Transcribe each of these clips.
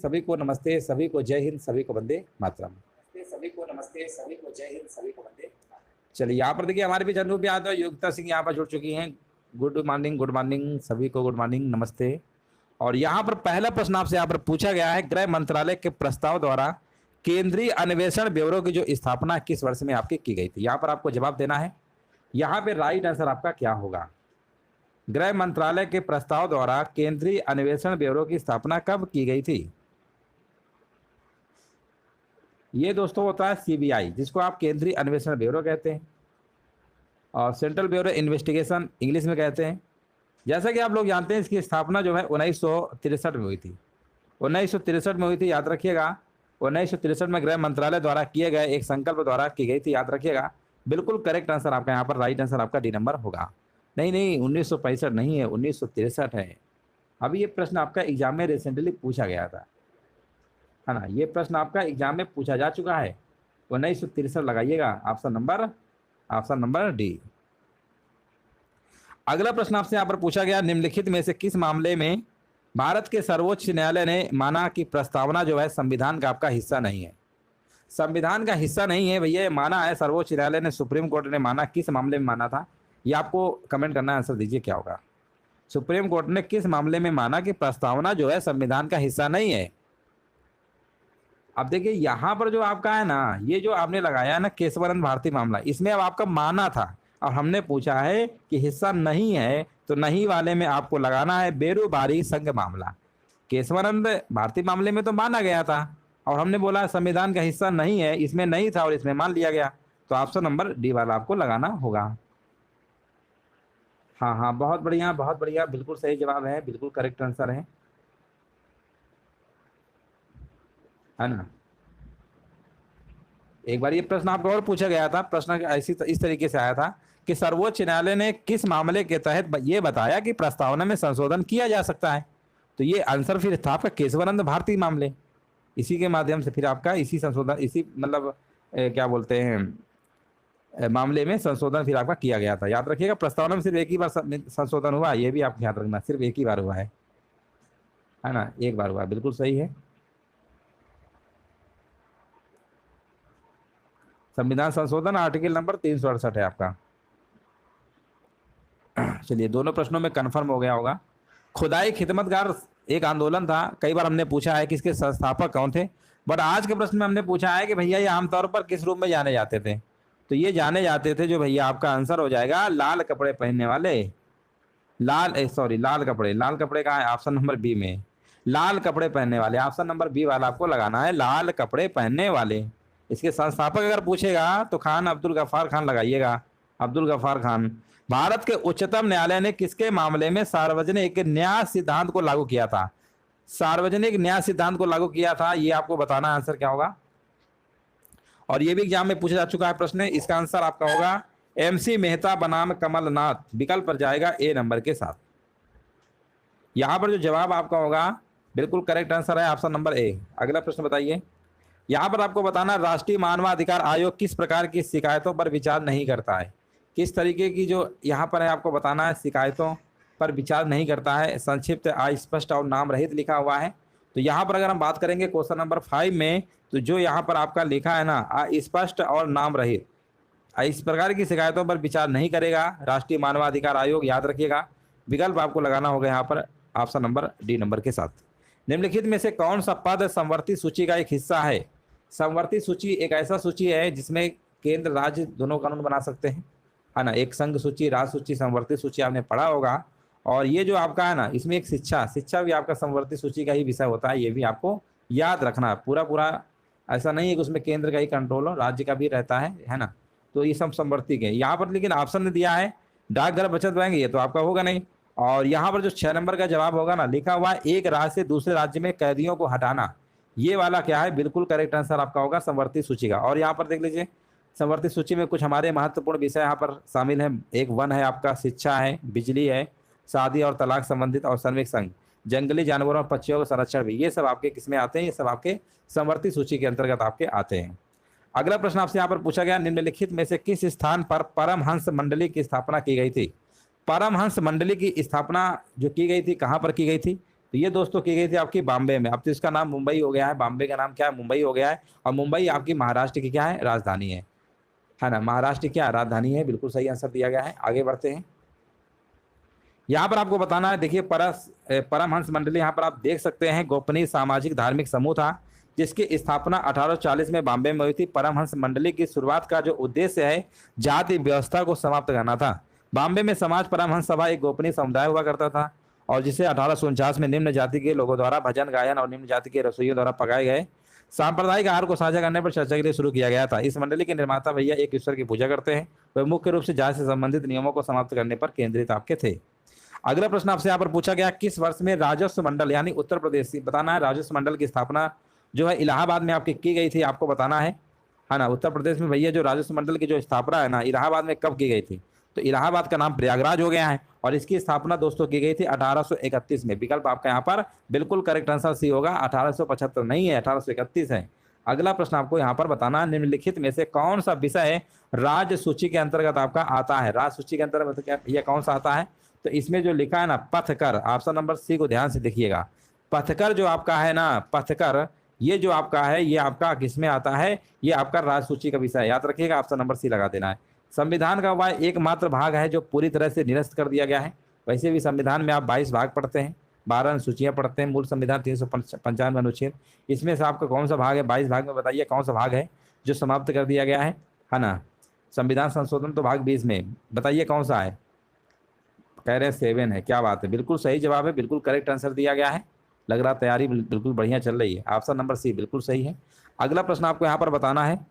सभी को नमस्ते, सभी को जय हिंद, सभी को वंदे मातरम। सभी को नमस्ते, सभी को जय हिंद, सभी को वंदे मातरम। चलिए यहाँ पर देखिए हमारे भी अनूप यादव, योगिता सिंह यहाँ पर जुड़ चुकी हैं। गुड मॉर्निंग सभी को, गुड मॉर्निंग, नमस्ते। और यहाँ पर पहला प्रश्न आपसे यहाँ पर पूछा गया है, गृह मंत्रालय के प्रस्ताव द्वारा केंद्रीय अन्वेषण ब्यूरो की जो स्थापना किस वर्ष में आपकी की गई थी। यहाँ पर आपको जवाब देना है। यहाँ पे राइट आंसर आपका क्या होगा? गृह मंत्रालय के प्रस्ताव द्वारा केंद्रीय अन्वेषण ब्यूरो की स्थापना कब की गई थी? ये दोस्तों होता है सीबीआई, जिसको आप केंद्रीय अन्वेषण ब्यूरो कहते हैं, और सेंट्रल ब्यूरो इन्वेस्टिगेशन इंग्लिश में कहते हैं। जैसा कि आप लोग जानते हैं, इसकी स्थापना जो है 1963 में हुई थी। 1963 में हुई थी, याद रखिएगा। 1963 में गृह मंत्रालय द्वारा किए गए एक संकल्प द्वारा की गई थी, याद रखिएगा। बिल्कुल करेक्ट आंसर आपका यहाँ पर, राइट आंसर आपका डी नंबर होगा। नहीं 1965 नहीं है, 1963 है। अभी ये प्रश्न आपका एग्जाम में रिसेंटली पूछा गया था, है ना। ये प्रश्न आपका एग्जाम में पूछा जा चुका है। 1963 लगाइएगा, ऑप्शन नंबर डी। अगला प्रश्न आपसे यहाँ पर पूछा गया, निम्नलिखित में से किस मामले में भारत के सर्वोच्च न्यायालय ने माना कि प्रस्तावना जो है संविधान का आपका हिस्सा नहीं है? संविधान का हिस्सा नहीं है भैया, माना है सर्वोच्च न्यायालय ने, सुप्रीम कोर्ट ने माना। किस मामले में माना था, ये आपको कमेंट करना है, आंसर दीजिए क्या होगा। सुप्रीम कोर्ट ने किस मामले में माना कि प्रस्तावना जो है संविधान का हिस्सा नहीं है? अब देखिए यहाँ पर जो आपका है ना, ये जो आपने लगाया ना केशवानंद भारती मामला, इसमें अब आपका माना था और हमने पूछा है कि हिस्सा नहीं है, तो नहीं वाले में आपको लगाना है बेरोबारी संघ मामला। केशवानंद भारती मामले में तो माना गया था और हमने बोला संविधान का हिस्सा नहीं है, इसमें नहीं था और इसमें मान लिया गया, तो ऑप्शन नंबर डी वाला आपको लगाना होगा। हाँ, बहुत बढ़िया, बिल्कुल सही जवाब है, बिल्कुल करेक्ट आंसर है ना। एक बार ये प्रश्न आपको और पूछा गया था, प्रश्न इस तरीके से आया था कि सर्वोच्च न्यायालय ने किस मामले के तहत ये बताया कि प्रस्तावना में संशोधन किया जा सकता है? तो ये आंसर फिर था आपका केशवानंद भारती मामले। इसी के माध्यम से फिर आपका इसी संशोधन, इसी मतलब क्या बोलते हैं, मामले में संशोधन फिर आपका किया गया था। याद रखिएगा, प्रस्तावना में सिर्फ एक ही बार संशोधन हुआ, ये भी आप याद रखना, सिर्फ एक ही बार हुआ है ना, एक बार हुआ, बिल्कुल सही है। संविधान संशोधन आर्टिकल नंबर 368 है आपका। चलिए, दोनों प्रश्नों में कंफर्म हो गया होगा। खुदाई खिदमतगार एक आंदोलन था, कई बार हमने पूछा है कि इसके संस्थापक कौन थे, बट आज के प्रश्न में हमने पूछा है कि भैया ये आमतौर पर किस रूप में जाने जाते थे? तो ये जाने जाते थे, जो भैया आपका आंसर हो जाएगा लाल कपड़े पहनने वाले। लाल कपड़े का है ऑप्शन नंबर बी में, लाल कपड़े पहनने वाले। ऑप्शन नंबर बी वाला आपको लगाना है, लाल कपड़े पहनने वाले। इसके संस्थापक अगर पूछेगा तो खान अब्दुल गफ्फार खान लगाइएगा, अब्दुल गफ्फार खान। भारत के उच्चतम न्यायालय ने किसके मामले में सार्वजनिक न्याय सिद्धांत को लागू किया था? सार्वजनिक न्याय सिद्धांत को लागू किया था, ये आपको बताना आंसर क्या होगा। और ये भी एग्जाम में पूछा जा चुका है प्रश्न, इसका आंसर आपका होगा MC मेहता बनाम कमलनाथ, विकल्प पर जाएगा ए नंबर के साथ। यहां पर जो जवाब आपका होगा बिल्कुल करेक्ट आंसर है ऑप्शन नंबर ए। अगला प्रश्न बताइए, यहाँ पर आपको बताना, राष्ट्रीय मानवाधिकार आयोग किस प्रकार की शिकायतों पर विचार नहीं करता है? किस तरीके की जो यहाँ पर है आपको बताना है, शिकायतों पर विचार नहीं करता है। संक्षिप्त, अस्पष्ट और नाम रहित लिखा हुआ है। तो यहाँ पर अगर हम बात करेंगे क्वेश्चन नंबर 5 में, तो जो यहाँ पर आपका लिखा है ना, अस्पष्ट और नाम रहित, इस प्रकार की शिकायतों पर विचार नहीं करेगा राष्ट्रीय मानवाधिकार आयोग, याद रखिएगा। विकल्प आपको लगाना होगा यहाँ पर ऑप्शन नंबर डी नंबर के साथ। निम्नलिखित में से कौन सा पद संवर्ती सूची का एक हिस्सा है? संवर्ती सूची एक ऐसा सूची है जिसमें केंद्र राज्य दोनों कानून बना सकते हैं, है ना। एक संघ सूची, राज्य सूची, संवर्ती सूची आपने पढ़ा होगा। और ये जो आपका है ना, इसमें एक शिक्षा भी आपका संवर्ती सूची का ही विषय होता है, ये भी आपको याद रखना। पूरा ऐसा नहीं है कि उसमें केंद्र का ही कंट्रोल हो, राज्य का भी रहता है ना। तो ये सब संवर्ती के यहाँ पर, लेकिन ऑप्शन ने दिया है डाकघर बचत बैंक, ये तो आपका होगा नहीं। और यहाँ पर जो 6 नंबर का जवाब होगा ना, लिखा हुआ है एक राज्य से दूसरे राज्य में कैदियों को हटाना, ये वाला क्या है, बिल्कुल करेक्ट आंसर आपका होगा संवर्ती सूची का। और यहाँ पर देख लीजिए, संवर्ती सूची में कुछ हमारे महत्वपूर्ण विषय यहाँ पर शामिल हैं। एक वन है आपका, शिक्षा है, बिजली है, शादी और तलाक संबंधित और श्रमिक संघ, जंगली जानवरों और पक्षियों का संरक्षण भी, ये सब आपके किसमें आते हैं? ये सब आपके संवर्ती सूची के अंतर्गत आपके आते हैं। अगला प्रश्न आपसे यहाँ पर पूछा गया, निम्नलिखित में से किस स्थान पर परमहंस मंडली की स्थापना की गई थी? परमहंस मंडली की स्थापना जो की गई थी, कहाँ पर की गई थी? तो ये दोस्तों की गई थी आपकी बॉम्बे में। अब तो इसका नाम मुंबई हो गया है, बॉम्बे का नाम क्या है, मुंबई हो गया है। और मुंबई आपकी महाराष्ट्र की क्या है, राजधानी है ना। महाराष्ट्र की क्या राजधानी है, बिल्कुल सही आंसर दिया गया है। आगे बढ़ते हैं। यहाँ पर आपको बताना है, देखिए परमहंस मंडली, यहाँ पर आप देख सकते हैं गोपनीय सामाजिक धार्मिक समूह था जिसकी स्थापना 1840 में बॉम्बे में हुई थी। परमहंस मंडली की शुरुआत का जो उद्देश्य है जाति व्यवस्था को समाप्त करना था। बॉम्बे में समाज परमहंस सभा एक गोपनीय समुदाय हुआ करता था और जिसे 1849 में निम्न जाति के लोगों द्वारा भजन गायन और निम्न जाति के रसोइयों द्वारा पकाए गए सांप्रदायिक आहार को साझा करने पर चर्चा के लिए शुरू किया गया था। इस मंडली के निर्माता भैया एक ईश्वर की पूजा करते हैं, वे मुख्य रूप से जाति से संबंधित नियमों को समाप्त करने पर केंद्रित आपके थे। अगला प्रश्न आपसे यहाँ पर पूछा गया, किस वर्ष में राजस्व मंडल यानी उत्तर प्रदेश, बताना है राजस्व मंडल की स्थापना जो है इलाहाबाद में आपकी की गई थी, आपको बताना है ना। उत्तर प्रदेश में भैया जो राजस्व मंडल की जो स्थापना है ना इलाहाबाद में कब की गई थी, तो इलाहाबाद का नाम प्रयागराज हो गया है और इसकी स्थापना दोस्तों की गई थी 1831 में। विकल्प आपका यहाँ पर बिल्कुल करेक्ट आंसर सी होगा, 1875 नहीं है, 1831 है। अगला प्रश्न आपको यहाँ पर बताना है, निम्नलिखित में से कौन सा विषय राज्य सूची के अंतर्गत आपका आता है। राज्य सूची के अंतर्गत क्या यह कौन सा आता है, तो इसमें जो लिखा है ना पथकर, ऑप्शन नंबर सी को ध्यान से देखिएगा। पथकर जो आपका है ना, पथकर ये जो आपका है ये आपका किसमें आता है, ये आपका राज्य सूची का विषय है, याद रखिएगा, ऑप्शन नंबर सी लगा देना है। संविधान का वह एकमात्र भाग है जो पूरी तरह से निरस्त कर दिया गया है। वैसे भी संविधान में आप 22 भाग पढ़ते हैं, 12 अनुसूचियां पढ़ते हैं, मूल संविधान 395 अनुच्छेद, इसमें से आपका कौन सा भाग है, 22 भाग में बताइए कौन सा भाग है जो समाप्त कर दिया गया है ना। संविधान संशोधन तो भाग 20 में, बताइए कौन सा है, कह रहे हैं 7 है, क्या बात है, बिल्कुल सही जवाब है, बिल्कुल करेक्ट आंसर दिया गया है। लग रहा तैयारी बिल्कुल बढ़िया चल रही है, ऑप्शन नंबर सी बिल्कुल सही है। अगला प्रश्न आपको यहाँ पर बताना है,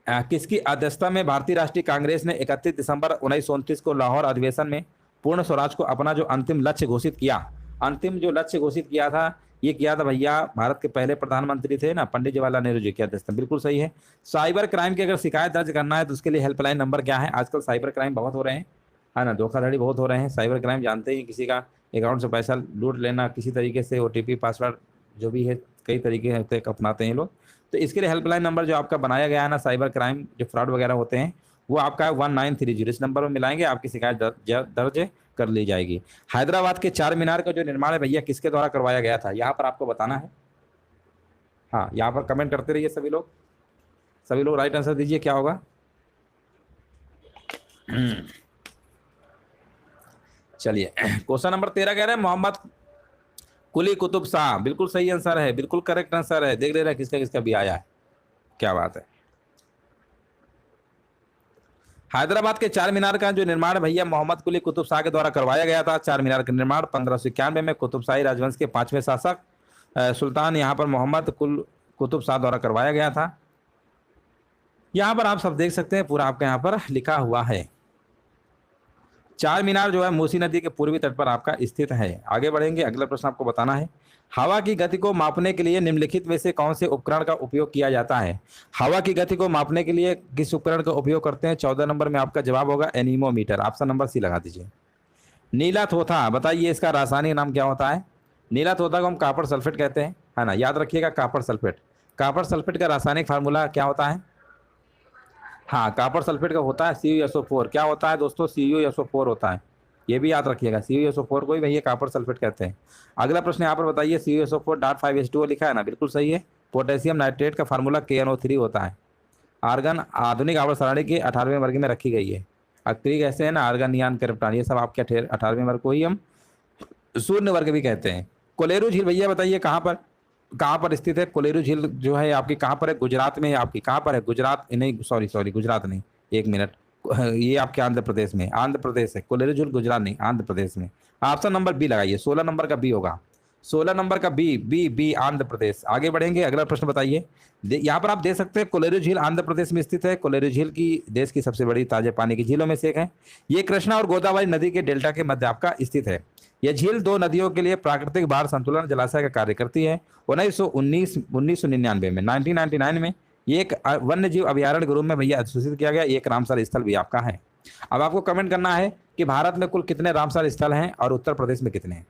किसकी अध्यक्षता में भारतीय राष्ट्रीय कांग्रेस ने 31 दिसंबर 1929 को लाहौर अधिवेशन में पूर्ण स्वराज को अपना जो अंतिम लक्ष्य घोषित किया, अंतिम जो लक्ष्य घोषित किया था ये किया था भैया, भारत के पहले प्रधानमंत्री थे ना पंडित जवाहरलाल नेहरू जी की अध्यक्षता, बिल्कुल सही है। साइबर क्राइम की अगर शिकायत दर्ज करना है तो उसके लिए हेल्पलाइन नंबर क्या है, आजकल साइबर क्राइम बहुत हो रहे हैं, है ना, धोखाधड़ी बहुत हो रहे हैं। साइबर क्राइम जानते ही, किसी का अकाउंट से पैसा लूट लेना, किसी तरीके से OTP पासवर्ड जो भी है, कई तरीके होते अपनाते हैं लोग। तो इसके लिए हेल्पलाइन नंबर जो आपका बनाया गया है ना, साइबर क्राइम जो फ्रॉड वगैरह होते हैं वो आपका 1930, इस नंबर में मिलाएंगे, आपकी शिकायत दर्ज कर ली जाएगी। हैदराबाद के चार मीनार का जो निर्माण है भैया किसके द्वारा करवाया गया था, यहाँ पर आपको बताना है। हाँ, यहाँ पर कमेंट करते रहिए सभी लोग राइट आंसर दीजिए, क्या होगा। चलिए, क्वेश्चन नंबर 13 कह रहे हैं मोहम्मद कुली कुतुब शाह, बिल्कुल सही आंसर है, बिल्कुल करेक्ट आंसर है। देख ले रहा है किसका किसका भी आया है, क्या बात है। हैदराबाद के चार मीनार का जो निर्माण भैया मोहम्मद कुली कुतुब शाह के द्वारा करवाया गया था। चार मीनार का निर्माण 1591 में कुतुबशाही राजवंश के 5वें शासक सुल्तान यहाँ पर मोहम्मद कुतुब शाह द्वारा करवाया गया था। यहाँ पर आप सब देख सकते हैं, पूरा आपका यहाँ पर लिखा हुआ है। चार मीनार जो है मूसी नदी के पूर्वी तट पर आपका स्थित है। आगे बढ़ेंगे, अगला प्रश्न आपको बताना है, हवा की गति को मापने के लिए निम्नलिखित में से कौन से उपकरण का उपयोग किया जाता है। हवा की गति को मापने के लिए किस उपकरण का उपयोग करते हैं। 14 नंबर में आपका जवाब होगा एनीमोमीटर, ऑप्शन नंबर सी लगा दीजिए। नीला थोथा, बताइए इसका रासायनिक नाम क्या होता है। नीला थोथा को हम कॉपर सल्फेट कहते हैं, है ना, याद रखिएगा कॉपर सल्फेट। कॉपर सल्फेट का रासायनिक फार्मूला क्या होता है। हाँ, कॉपर सल्फेट का होता है CuSO4। क्या होता है दोस्तों, CuSO4 होता है, ये भी याद रखिएगा। CuSO4 को ही भैया कॉपर सल्फेट कहते हैं। अगला प्रश्न यहाँ पर बताइए, CuSO4.5H2O लिखा है ना, बिल्कुल सही है। पोटेशियम नाइट्रेट का फार्मूला KNO3 होता है। आर्गन आधुनिक आवर्त सारणी के 18वें वर्ग में रखी गई है। अक्रिय कैसे है ना, आर्गन, नियान, क्रिप्टॉन, ये सब आपके 18वें वर्ग को ही हम शून्य वर्ग भी कहते हैं। कोलेरू झील भैया बताइए कहाँ पर स्थित है। कोलेरू झील जो है आपकी कहाँ पर है, गुजरात में है आपकी, कहाँ पर है, गुजरात नहीं, सॉरी गुजरात नहीं, एक मिनट, ये आपके आंध्र प्रदेश में, आंध्र प्रदेश है। कोलेरू झील गुजरात नहीं, आंध्र प्रदेश में। ऑप्शन नंबर बी लगाइए, 16 नंबर का बी होगा, 16 नंबर का बी आंध्र प्रदेश। आगे बढ़ेंगे, अगला प्रश्न बताइए। यहाँ पर आप देख सकते हैं कोलेरू झील आंध्र प्रदेश में स्थित है। कोलेरू झील की देश की सबसे बड़ी ताजे पानी की झीलों में से एक है। ये कृष्णा और गोदावरी नदी के डेल्टा के मध्य आपका स्थित है। यह झील दो नदियों के लिए प्राकृतिक बाढ़ संतुलन जलाशय का कार्य करती है। 1999 में 1999 में ये एक वन्य जीव अभ्यारण्य के रूप में भैया अधिसूचित किया गया। एक रामसर स्थल भी आपका है। अब आपको कमेंट करना है कि भारत में कुल कितने रामसर स्थल हैं और उत्तर प्रदेश में कितने हैं।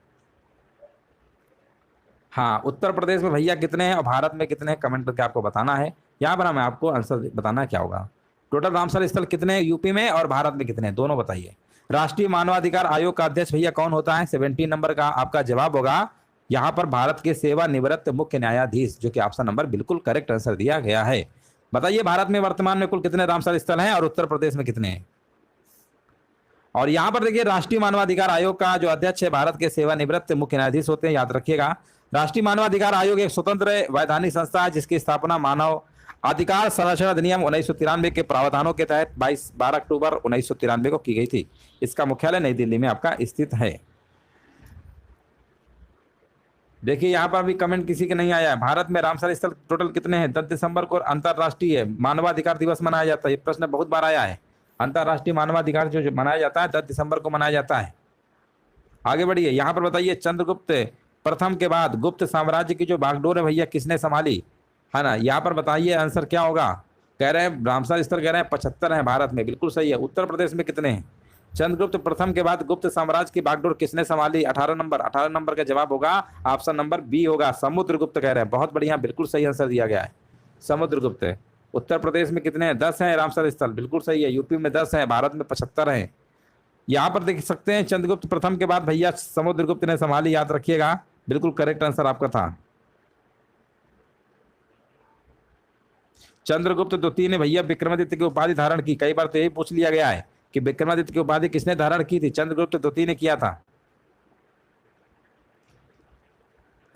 हाँ, उत्तर प्रदेश में भैया कितने हैं और भारत में कितने हैं, कमेंट करके आपको बताना है। यहाँ पर हमें आपको आंसर बताना है क्या होगा। टोटल रामसर स्थल कितने हैं यूपी में और भारत में कितने हैं, दोनों बताइए। राष्ट्रीय मानवाधिकार आयोग का अध्यक्ष भैया कौन होता है? 17 नंबर का आपका जवाब होगा यहाँ पर भारत के सेवानिवृत्त मुख्य न्यायाधीश, जो कि ऑप्शन नंबर बिल्कुल करेक्ट आंसर दिया गया है। बताइए भारत में वर्तमान में कुल कितने रामसर स्थल हैं और उत्तर प्रदेश में कितने हैं? और यहाँ पर देखिए राष्ट्रीय मानवाधिकार आयोग का जो अध्यक्ष है भारत के सेवानिवृत्त मुख्य न्यायाधीश होते हैं, याद रखिएगा। राष्ट्रीय मानवाधिकार आयोग एक स्वतंत्र वैधानिक संस्था है जिसकी स्थापना मानव अधिकार संरक्षण अधिनियम 1993 के प्रावधानों के तहत 12 अक्टूबर 1993 को की गई थी। इसका मुख्यालय नई दिल्ली में आपका स्थित है। देखिए यहाँ पर भी कमेंट किसी के नहीं आया है। भारत में रामसर स्थल टोटल कितने हैं? 10 दिसंबर को अंतर्राष्ट्रीय मानवाधिकार दिवस मनाया जाता है। ये प्रश्न बहुत बार आया है। अंतर्राष्ट्रीय मानवाधिकार जो मनाया जाता है 10 दिसंबर को मनाया जाता है। आगे बढ़िए, यहाँ पर बताइए चंद्रगुप्त प्रथम के बाद गुप्त साम्राज्य की जो बागडोर है भैया किसने संभाली, है ना? यहाँ पर बताइए आंसर क्या होगा। कह रहे हैं रामसर स्थल कह रहे हैं 75 है भारत में, बिल्कुल सही है। उत्तर प्रदेश में कितने हैं? चंद्रगुप्त प्रथम के बाद गुप्त साम्राज्य की बागडोर किसने संभाली? 18 नंबर। 18 नंबर का जवाब होगा ऑप्शन नंबर बी होगा, समुद्रगुप्त कह रहे हैं। बहुत बढ़िया, बिल्कुल सही आंसर दिया गया है, समुद्रगुप्त। उत्तर प्रदेश में कितने हैं? 10 हैं रामसर स्थल, बिल्कुल सही है। यूपी में 10 है, भारत में 75 है। यहाँ पर देख सकते हैं चंद्रगुप्त प्रथम के बाद भैया समुद्रगुप्त ने संभाली, याद रखिएगा, बिल्कुल करेक्ट आंसर आपका था। चंद्रगुप्त द्वितीय ने भैया विक्रमादित्य की उपाधि धारण की। कई बार तो यही पूछ लिया गया है कि विक्रमादित्य की उपाधि किसने धारण की थी? चंद्रगुप्त द्वितीय ने किया था।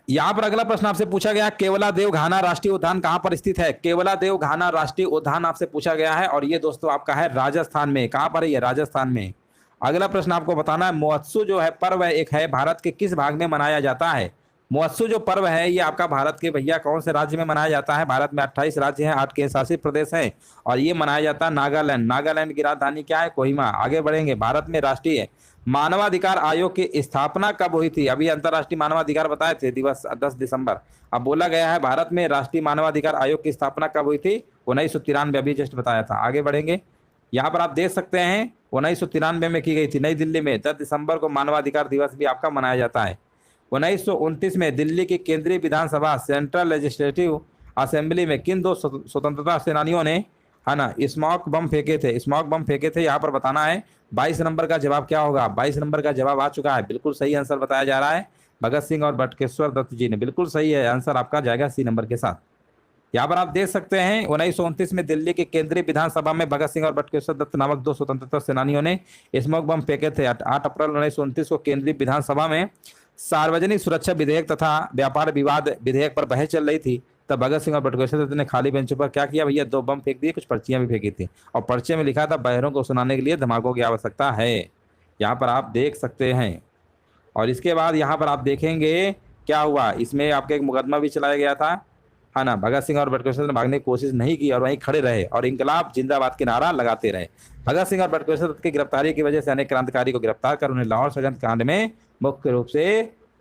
यहां पर अगला प्रश्न आपसे पूछा गया, केवलादेव घाना राष्ट्रीय उद्यान कहां पर स्थित है? केवलादेव घाना राष्ट्रीय उद्यान आपसे पूछा गया है और ये दोस्तों आपका है राजस्थान में। कहां पर है ये? राजस्थान में। अगला प्रश्न आपको बताना है महोत्सव जो है पर्व एक है भारत के किस भाग में मनाया जाता है? महोत्सव जो पर्व है ये आपका भारत के भैया कौन से राज्य में मनाया जाता है? भारत में 28 राज्य हैं, 8 केंद्र शासित प्रदेश हैं और ये मनाया जाता है नागालैंड। नागालैंड की राजधानी क्या है? कोहिमा। आगे बढ़ेंगे, भारत में राष्ट्रीय मानवाधिकार आयोग की स्थापना कब हुई थी? अभी अंतर्राष्ट्रीय मानवाधिकार बताए थे दिवस 10 दिसंबर। अब बोला गया है भारत में राष्ट्रीय मानवाधिकार आयोग की स्थापना कब हुई थी? 1993, अभी जस्ट बताया था। आगे बढ़ेंगे, यहाँ पर आप देख सकते हैं 1993 में की गई थी नई दिल्ली में। 10 दिसंबर को मानवाधिकार दिवस भी आपका मनाया जाता है। 1929 में दिल्ली की केंद्रीय विधानसभा सेंट्रल लेजिस्लेटिव असेंबली में किन दो स्वतंत्रता सेनानियों ने, है ना, स्मोक बम फेंके थे? स्मोक बम फेंके थे, यहाँ पर बताना है। 22 नंबर का जवाब क्या होगा? 22 नंबर का जवाब आ चुका है, बिल्कुल सही आंसर बताया जा रहा है। भगत सिंह और बटुकेश्वर दत्त जी ने, बिल्कुल सही है आंसर आपका जाएगा सी नंबर के साथ। यहाँ पर आप देख सकते हैं 1929 में दिल्ली के केंद्रीय विधानसभा में भगत सिंह और बटुकेश्वर दत्त नामक दो स्वतंत्रता सेनानियों ने स्मोक बम फेंके थे। 8 अप्रैल 1929 को केंद्रीय विधानसभा में सार्वजनिक सुरक्षा विधेयक तथा व्यापार विवाद विधेयक पर बहस चल रही थी। तब भगत सिंह और बटुकेश्वर दत्त ने खाली बेंचों पर क्या किया भैया? 2 बम फेंक दिए, कुछ पर्चियां भी फेंकी थी और पर्चे में लिखा था बहरों को सुनाने के लिए धमाकों की आवश्यकता है। यहाँ पर आप देख सकते हैं। और इसके बाद यहाँ पर आप देखेंगे क्या हुआ, इसमें आपका एक मुकदमा भी चलाया गया था, है ना। भगत सिंह और बटुकेश्वर ने भागने की कोशिश नहीं की और वहीं खड़े रहे और इंकलाब जिंदाबाद के नारा लगाते रहे। भगत सिंह और बटुकेश्वर दत्त की गिरफ्तारी की वजह से अनेक क्रांतिकारी को गिरफ्तार कर उन्हें लाहौर षड्यंत्र कांड में मुख्य रूप से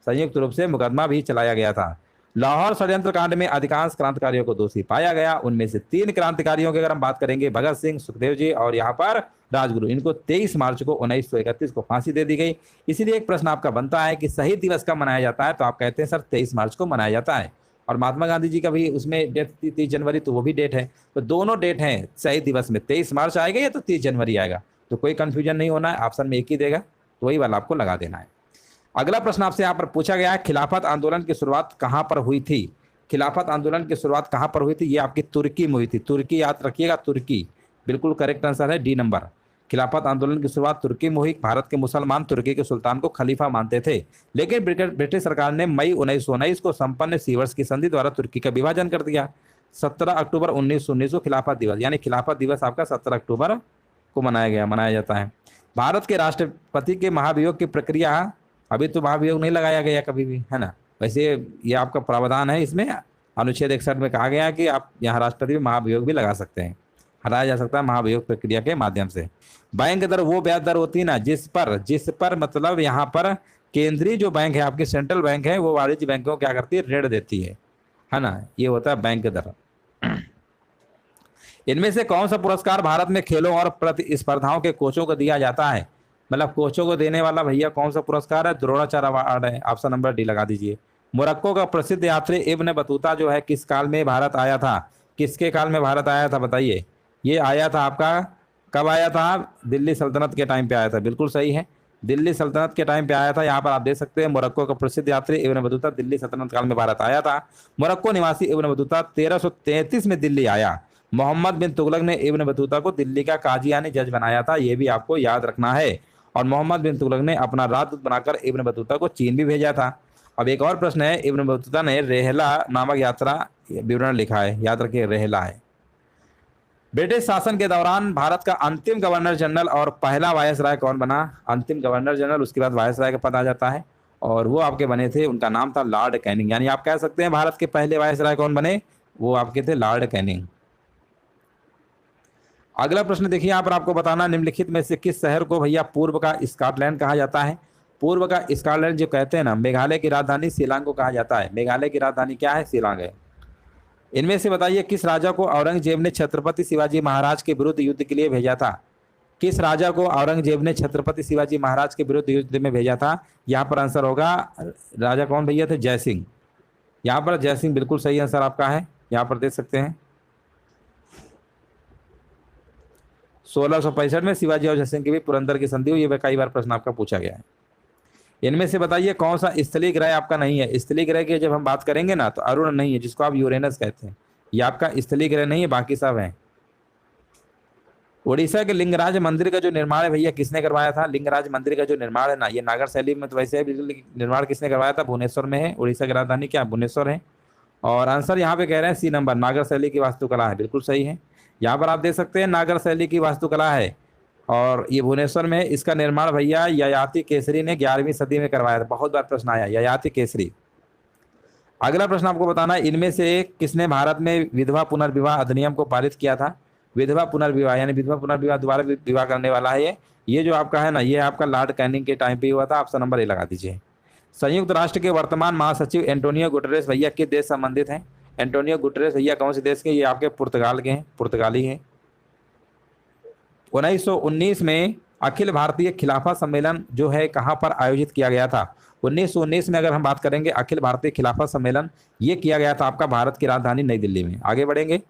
संयुक्त रूप से मुकदमा भी चलाया गया था। लाहौर षड्यंत्र कांड में अधिकांश क्रांतिकारियों को दोषी पाया गया। उनमें से 3 क्रांतिकारियों की अगर हम बात करेंगे, भगत सिंह, सुखदेव जी और यहाँ पर राजगुरु, इनको 23 मार्च को 1931 को फांसी दे दी गई। इसीलिए एक प्रश्न आपका बनता है कि शहीद दिवस कब मनाया जाता है? तो आप कहते हैं सर 23 मार्च को मनाया जाता है। और महात्मा गांधी जी का भी उसमें डेट थी 30 जनवरी, तो वो भी डेट है। तो दोनों डेट हैं शहीद दिवस में, 23 मार्च आएगा या तो 30 जनवरी आएगा। तो कोई कंफ्यूजन नहीं होना है, ऑप्शन में एक ही देगा, तो वही वाला आपको लगा देना है। अगला प्रश्न आपसे यहाँ पर पूछा गया है, खिलाफत आंदोलन की शुरुआत कहाँ पर हुई थी? खिलाफत आंदोलन की शुरुआत कहाँ पर हुई थी? ये आपकी तुर्की में हुई थी। तुर्की, याद रखिएगा, तुर्की बिल्कुल करेक्ट आंसर है, डी नंबर। खिलाफत आंदोलन की शुरुआत तुर्की में हुई। भारत के मुसलमान तुर्की के सुल्तान को खलीफा मानते थे, लेकिन ब्रिटिश सरकार ने मई 1919 को संपन्न सीवर्स की संधि द्वारा तुर्की का विभाजन कर दिया। 17 अक्टूबर 1919 को खिलाफत दिवस, यानी खिलाफत दिवस आपका 17 अक्टूबर को मनाया जाता है। भारत के राष्ट्रपति के महाभियोग की प्रक्रिया, अभी तो महाभियोग नहीं लगाया गया कभी भी, है ना। वैसे ये आपका प्रावधान है, इसमें अनुच्छेद 61 में कहा गया है कि आप यहाँ राष्ट्रपति में महाभियोग भी लगा सकते हैं, हटाया जा सकता है महाभियोग प्रक्रिया के माध्यम से। बैंक दर वो ब्याज दर होती है ना जिस पर मतलब यहाँ पर केंद्रीय जो बैंक है, आपकी सेंट्रल बैंक है, वो वाणिज्य बैंकों को क्या करती है? ऋण देती है ना। ये होता है बैंक दर। इनमें से कौन सा पुरस्कार भारत में खेलों और प्रतिस्पर्धाओं के कोचों को दिया जाता है? मतलब कोचों को देने वाला भैया कौन सा पुरस्कार है? द्रोणाचार्य अवार्ड है, ऑप्शन नंबर डी लगा दीजिए। मोरक्को का प्रसिद्ध यात्री इब्न बतूता जो है किस काल में भारत आया था? किसके काल में भारत आया था बताइए? ये आया था आपका कब आया था? दिल्ली सल्तनत के टाइम पे आया था, बिल्कुल सही है, दिल्ली सल्तनत के टाइम पे आया था। यहाँ पर आप देख सकते हैं मोरक्को का प्रसिद्ध यात्री इब्न बतूता दिल्ली सल्तनत काल में भारत आया था। मोरक्को निवासी इब्न बतूता 1333 में दिल्ली आया। मोहम्मद बिन तुगलक ने इब्न बतूता को दिल्ली का काजी यानी जज बनाया था, ये भी आपको याद रखना है। और मोहम्मद बिन तुगलक ने अपना राजदूत बनाकर इब्न बतूता को चीन भी भेजा था। अब एक और प्रश्न है, इब्न बतूता ने रेहला नामक यात्रा विवरण लिखा है, याद रखिए रेहला है। ब्रिटिश शासन के दौरान भारत का अंतिम गवर्नर जनरल और पहला वायसराय कौन बना? अंतिम गवर्नर जनरल, उसके बाद वायसराय का पद आ जाता है, और वो आपके बने थे, उनका नाम था लॉर्ड कैनिंग। यानी आप कह सकते हैं भारत के पहले वायसराय कौन बने? वो आपके थे लॉर्ड कैनिंग। अगला प्रश्न देखिए, यहाँ पर आपको बताना, निम्नलिखित में से किस शहर को भैया पूर्व का स्कॉटलैंड कहा जाता है? पूर्व का स्कॉटलैंड जो कहते हैं ना, मेघालय की राजधानी शिलांग को कहा जाता है। मेघालय की राजधानी क्या है? शिलांग है। इनमें से बताइए किस राजा को औरंगजेब ने छत्रपति शिवाजी महाराज के विरुद्ध युद्ध के लिए भेजा था? किस राजा को औरंगजेब ने छत्रपति शिवाजी महाराज के विरुद्ध युद्ध में भेजा था? यहाँ पर आंसर होगा, राजा कौन भैया थे? जयसिंह। यहाँ पर जयसिंह बिल्कुल सही आंसर आपका है, यहाँ पर देख सकते हैं। 1665 में शिवाजी और जयसिंह की भी पुरंदर की संधि हुई, ये कई बार प्रश्न आपका पूछा गया है। इनमें से बताइए कौन सा स्थलीय ग्रह आपका नहीं है? स्थलीय ग्रह की जब हम बात करेंगे ना, तो अरुण नहीं है, जिसको आप यूरेनस कहते हैं, ये आपका स्थलीय ग्रह नहीं है, बाकी सब हैं। उड़ीसा के लिंगराज मंदिर का जो निर्माण है भैया किसने करवाया था? लिंगराज मंदिर का जो निर्माण है ना, ये नागर शैली में तो वैसे है बिल्कुल, निर्माण किसने करवाया था? भुवनेश्वर में है। उड़ीसा की राजधानी क्या? भुवनेश्वर है। और आंसर यहाँ पे कह रहे हैं सी नंबर, नागर शैली की वास्तुकला है, बिल्कुल सही है। यहाँ पर आप देख सकते हैं नागर शैली की वास्तुकला है, और ये भुवनेश्वर में है। इसका निर्माण भैया ययाति केसरी ने 11वीं सदी में करवाया था। बहुत बार प्रश्न आया, ययाति केसरी। अगला प्रश्न आपको बताना है, इनमें से किसने भारत में विधवा पुनर्विवाह अधिनियम को पारित किया था? विधवा पुनर्विवाह यानी विधवा पुनर्विवाह, दोबारा विवाह करने वाला है ये जो आपका है ना, ये आपका लॉर्ड कैनिंग के टाइम पे हुआ था। ऑप्शन नंबर ए लगा दीजिए। संयुक्त राष्ट्र के वर्तमान महासचिव एंटोनियो गुटेरेस भैया किस देश संबंधित हैं? एंटोनियो गुटेरेस भैया कौन से देश के? ये आपके पुर्तगाल के हैं, पुर्तगाली हैं। 1919 में अखिल भारतीय खिलाफत सम्मेलन जो है कहाँ पर आयोजित किया गया था? 1919 में अगर हम बात करेंगे अखिल भारतीय खिलाफत सम्मेलन, ये किया गया था आपका भारत की राजधानी नई दिल्ली में। आगे बढ़ेंगे,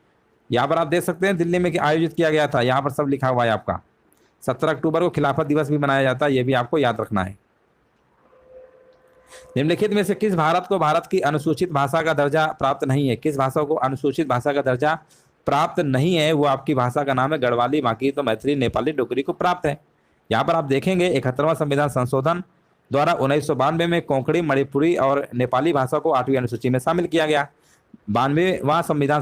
यहाँ पर आप देख सकते हैं दिल्ली में आयोजित किया गया था, यहाँ पर सब लिखा हुआ है आपका। 17 अक्टूबर को खिलाफत दिवस भी मनाया जाता है, ये भी आपको याद रखना है। निम्नलिखित में से किस भारत को भारत की अनुसूचित भाषा का दर्जा प्राप्त नहीं है? किस भाषा को अनुसूचित भाषा का दर्जा प्राप्त नहीं है? वो आपकी भाषा का नाम है गढ़वाली, बाकी तो मैथिली, नेपाली, डोगरी को प्राप्त है। यहाँ पर आप देखेंगे 71वां संविधान संशोधन द्वारा 1992 में कोंकणी, मणिपुरी और नेपाली भाषा को 8वीं अनुसूची में शामिल किया गया। 92वां संविधान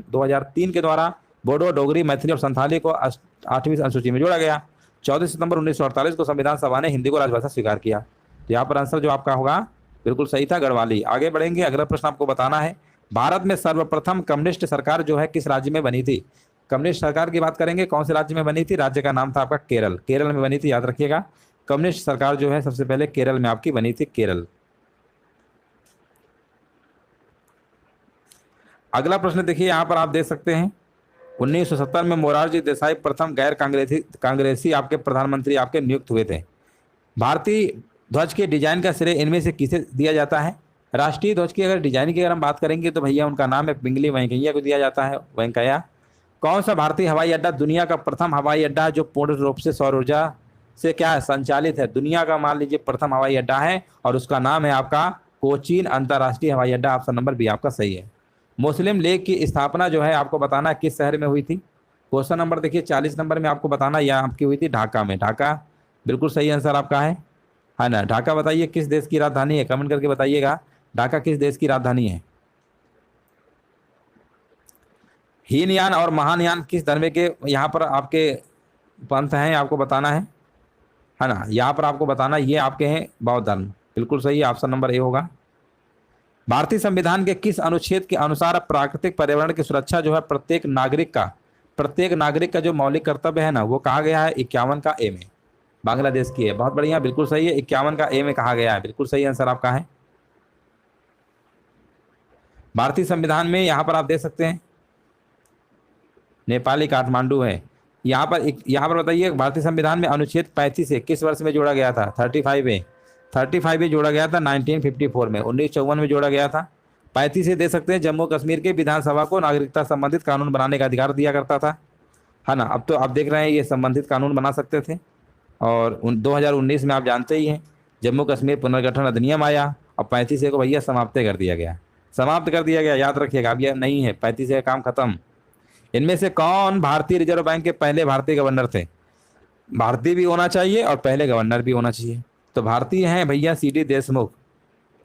2003 के द्वारा बोडो, डोगरी, मैथिली और संथाली को 8वीं अनुसूची में जोड़ा गया। 14 सितंबर 1948 को संविधान सभा ने हिंदी को राजभाषा स्वीकार किया। तो यहाँ पर आंसर जो आपका होगा बिल्कुल सही था, गढ़वाली। आगे बढ़ेंगे, अगला प्रश्न आपको बताना है, भारत में सर्वप्रथम कम्युनिस्ट सरकार जो है किस राज्य में बनी थी? कम्युनिस्ट सरकार की बात करेंगे, कौन से राज्य में बनी थी? राज्य का नाम था आपका केरल, केरल में बनी थी, याद रखिएगा। कम्युनिस्ट सरकार जो है सबसे पहले केरल में आपकी बनी थी, केरल। अगला प्रश्न देखिए, यहाँ पर आप देख सकते हैं 1970 में मोरारजी देसाई प्रथम गैर कांग्रेसी आपके प्रधानमंत्री आपके नियुक्त हुए थे। भारतीय ध्वज के डिजाइन का श्रेय इनमें से किसे दिया जाता है? राष्ट्रीय ध्वज की अगर डिजाइन की अगर हम बात करेंगे तो भैया उनका नाम है पिंगली वेंकैया को दिया जाता है, वेंकैया। कौन सा भारतीय हवाई अड्डा दुनिया का प्रथम हवाई अड्डा है जो पूर्ण रूप से सौर ऊर्जा से क्या है संचालित है? दुनिया का मान लीजिए प्रथम हवाई अड्डा है और उसका नाम है आपका कोचीन अंतर्राष्ट्रीय हवाई अड्डा। ऑप्शन नंबर बी आपका सही है। मुस्लिम लीग की स्थापना जो है आपको बताना किस शहर में हुई थी? क्वेश्चन नंबर देखिए 40 नंबर में आपको बताना, यह आपकी हुई थी ढाका में। ढाका बिल्कुल सही आंसर आपका है ना। ढाका बताइए किस देश की राजधानी है? कमेंट करके बताइएगा ढाका किस देश की राजधानी है। हीनयान और महानयान किस धर्म के यहाँ पर आपके पंथ हैं? आपको बताना है ना। यहाँ पर आपको बताना ये आपके हैं बौद्ध धर्म, बिल्कुल सही, ऑप्शन नंबर ए होगा। भारतीय संविधान के किस अनुच्छेद के अनुसार प्राकृतिक पर्यावरण की सुरक्षा जो है प्रत्येक नागरिक का जो मौलिक कर्तव्य है ना, वो कहा गया है 51 का ए में। बांग्लादेश की है, बहुत बढ़िया, बिल्कुल सही है, 51 का ए में कहा गया है, बिल्कुल सही आंसर आपका है। भारतीय संविधान में यहाँ पर आप देख सकते हैं नेपाली काठमांडू है। यहाँ पर बताइए भारतीय संविधान में अनुच्छेद 35 से किस वर्ष में जोड़ा गया था? 35 ए जोड़ा गया था 1954 में, 1954 में जोड़ा गया था। 35 से दे सकते हैं जम्मू कश्मीर के विधानसभा को नागरिकता संबंधित कानून बनाने का अधिकार दिया करता था। है ना। अब तो आप देख रहे हैं ये संबंधित कानून बना सकते थे। और 2019 में आप जानते ही हैं जम्मू कश्मीर पुनर्गठन अधिनियम आया और 35A को भैया समाप्त कर दिया गया, समाप्त कर दिया गया, याद रखिएगा। अब ये नहीं है, 35A का काम खत्म। इनमें से कौन भारतीय रिजर्व बैंक के पहले भारतीय गवर्नर थे? भारतीय भी होना चाहिए और पहले गवर्नर भी होना चाहिए। तो भारतीय हैं भैया CD देशमुख,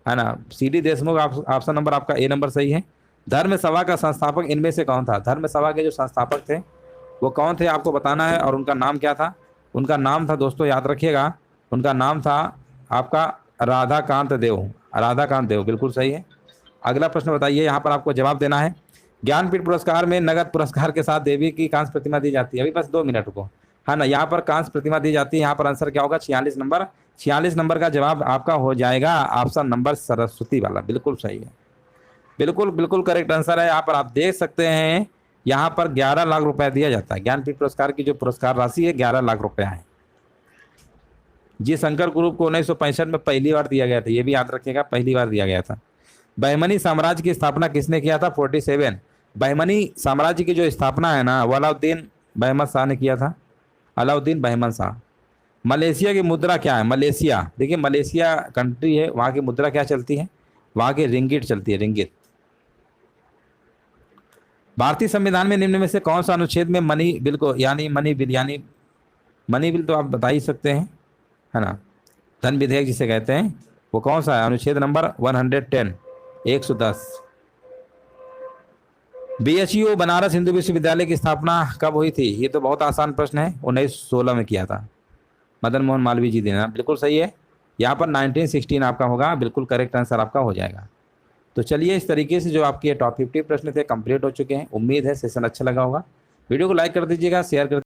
है ना। CD देशमुख, ऑप्शन नंबर आपका ए नंबर सही है। धर्म सभा का संस्थापक इनमें से कौन था? धर्म सभा के जो संस्थापक थे वो कौन थे आपको बताना है, और उनका नाम क्या था? उनका नाम था दोस्तों, याद रखिएगा, उनका नाम था आपका राधाकांत देव। राधाकांत देव बिल्कुल सही है। अगला प्रश्न बताइए, यहाँ पर आपको जवाब देना है। ज्ञानपीठ पुरस्कार में नगद पुरस्कार के साथ देवी की कांस्य प्रतिमा दी जाती है। अभी बस 2 मिनट को, है ना। यहाँ पर कांस्य प्रतिमा दी जाती है। यहाँ पर आंसर क्या होगा? 46 नंबर। 46 नंबर का जवाब आपका हो जाएगा ऑप्शन नंबर सरस्वती वाला। बिल्कुल सही है, बिल्कुल बिल्कुल करेक्ट आंसर है। यहाँ पर आप देख सकते हैं, यहाँ पर 11 लाख रुपए दिया जाता है। ज्ञानपीठ पुरस्कार की जो पुरस्कार राशि है 11 लाख रुपया है। जी शंकर ग्रुप को 1965 में पहली बार दिया गया था, ये भी याद रखिएगा, पहली बार दिया गया था। बहमनी साम्राज्य की स्थापना किसने किया था? 47। बहमनी साम्राज्य की जो स्थापना है ना, वो अलाउद्दीन बहमद शाह ने किया था। अलाउद्दीन बहमद शाह। मलेशिया की मुद्रा क्या है? मलेशिया, देखिए मलेशिया कंट्री है, वहाँ की मुद्रा क्या चलती है? वहाँ की रिंगिट चलती है, रिंगिट। भारतीय संविधान में निम्न में से कौन सा अनुच्छेद में मनी बिल को, यानी मनी बिल, यानी मनी बिल तो आप बता ही सकते हैं, है ना, धन विधेयक जिसे कहते हैं, वो कौन सा है? अनुच्छेद नंबर 110, 110। BHU बनारस हिंदू विश्वविद्यालय की स्थापना कब हुई थी? ये तो बहुत आसान प्रश्न है, 1916 में किया था, मदन मोहन मालवीय जी ने। बिल्कुल सही है, यहाँ पर 1916 आपका होगा, बिल्कुल करेक्ट आंसर आपका हो जाएगा। तो चलिए, इस तरीके से जो आपके टॉप 50 प्रश्न थे कंप्लीट हो चुके हैं। उम्मीद है सेशन अच्छा लगा होगा। वीडियो को लाइक कर दीजिएगा, शेयर कर